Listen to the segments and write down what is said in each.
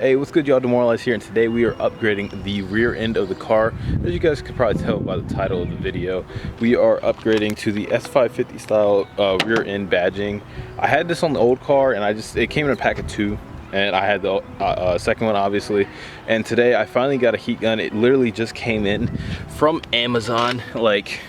Hey, what's good, y'all? Demoralized here, and today we are upgrading the rear end of the car. As you guys could probably tell by the title of the video, we are upgrading to the s550 style rear end badging. I had this on the old car, and it came in a pack of 2, and I had the second one, obviously. And today I finally got a heat gun. It literally just came in from Amazon like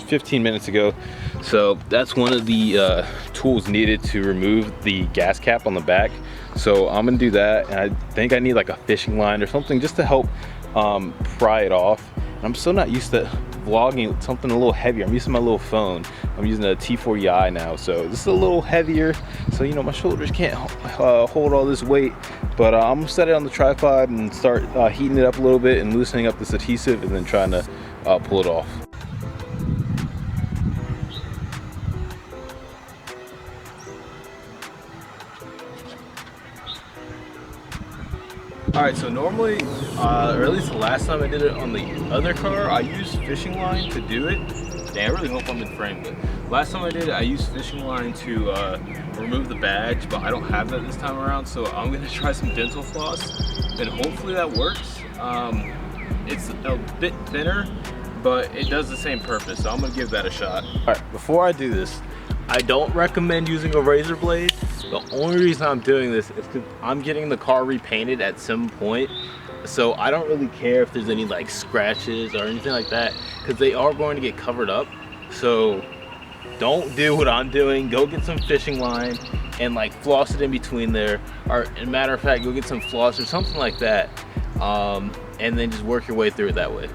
15 minutes ago. So that's one of the tools needed to remove the gas cap on the back. So I'm gonna do that, and I think I need like a fishing line or something just to help pry it off. And I'm still not used to vlogging with something a little heavier. I'm using my little phone. I'm using a T40i now, so this is a little heavier. So you know, my shoulders can't hold all this weight. But I'm gonna set it on the tripod and start heating it up a little bit and loosening up this adhesive, and then trying to pull it off. All right, so normally, or at least the last time I did it on the other car, I used fishing line to do it. Dang, I really hope I'm in frame, but last time I did it, I used fishing line to remove the badge, but I don't have that this time around, so I'm gonna try some dental floss, and hopefully that works. It's a bit thinner, but it does the same purpose, so I'm gonna give that a shot. All right, before I do this, I don't recommend using a razor blade. The only reason I'm doing this is because I'm getting the car repainted at some point. So I don't really care if there's any like scratches or anything like that, because they are going to get covered up. So don't do what I'm doing. Go get some fishing line and like floss it in between there. Or as a matter of fact, go get some floss or something like that. And then just work your way through it that way.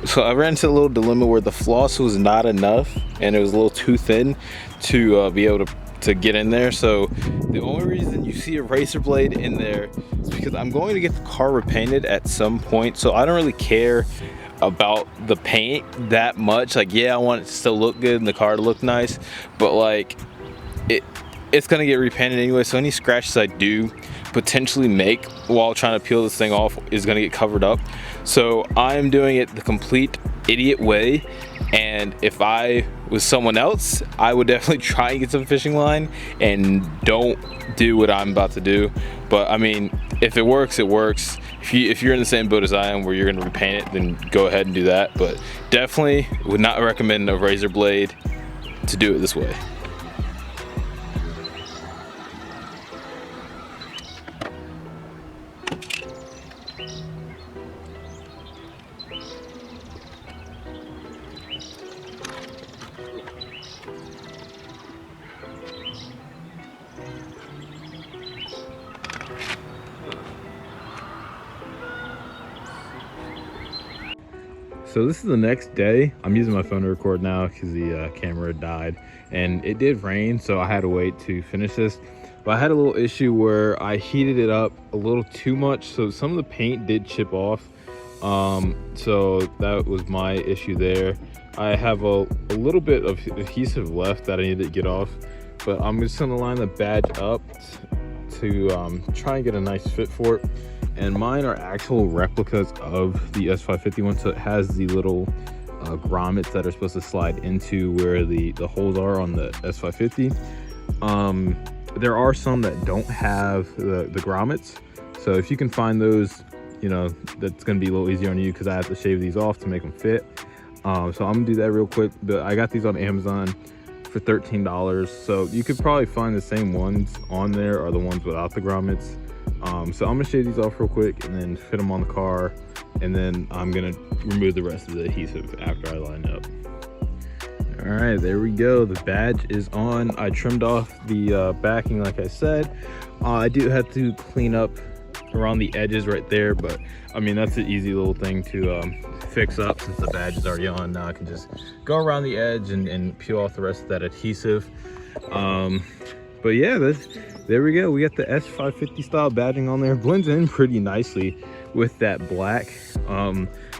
So I ran into a little dilemma where the floss was not enough and it was a little too thin to be able to get in there. So the only reason you see a razor blade in there is because I'm going to get the car repainted at some point. So I don't really care about the paint that much. Like, yeah, I want it to still look good and the car to look nice, but like it's gonna get repainted anyway. So any scratches I do potentially make while trying to peel this thing off is gonna get covered up. So I'm doing it the complete idiot way. And if I was someone else, I would definitely try and get some fishing line and don't do what I'm about to do. But I mean, if it works, it works. If you're in the same boat as I am where you're gonna repaint it, then go ahead and do that. But definitely would not recommend a razor blade to do it this way. So this is the next day. I'm using my phone to record now because the camera died, and it did rain, so I had to wait to finish this. But I had a little issue where I heated it up a little too much, so some of the paint did chip off. So that was my issue there. I have a little bit of adhesive left that I need to get off, but I'm just gonna line the badge up to try and get a nice fit for it. And mine are actual replicas of the s550 one, so it has the little grommets that are supposed to slide into where the holes are on the s550. There are some that don't have the grommets, so if you can find those, you know, that's going to be a little easier on you, because I have to shave these off to make them fit. So I'm gonna do that real quick. But I got these on Amazon for $13, so you could probably find the same ones on there or the ones without the grommets. So I'm gonna shave these off real quick and then fit them on the car, and then I'm gonna remove the rest of the adhesive after I line up. All right, there we go. The badge is on. I trimmed off the backing like I said. I do have to clean up around the edges right there, but I mean, that's an easy little thing to fix up since the badge is already on. Now I can just go around the edge and peel off the rest of that adhesive. But yeah, there we go. We got the s550 style badging on there. Blends in pretty nicely with that black.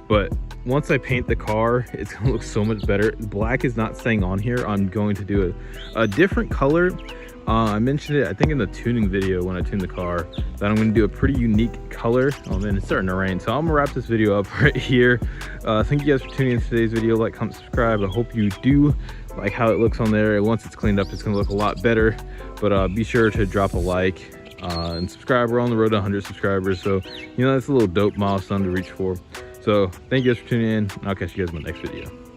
But once I paint the car, it's gonna look so much better. Black is not staying on here. I'm going to do a different color. I mentioned it, I think, in the tuning video when I tuned the car, that I'm going to do a pretty unique color. Oh man, it's starting to rain, so I'm gonna wrap this video up right here. Thank you guys for tuning in to today's video. Like, comment, subscribe. I hope you do like how it looks on there. Once it's cleaned up, it's gonna look a lot better. But be sure to drop a like. and subscribe. We're on the road to 100 subscribers, so you know that's a little dope milestone to reach for. So thank you guys for tuning in, and I'll catch you guys in my next video.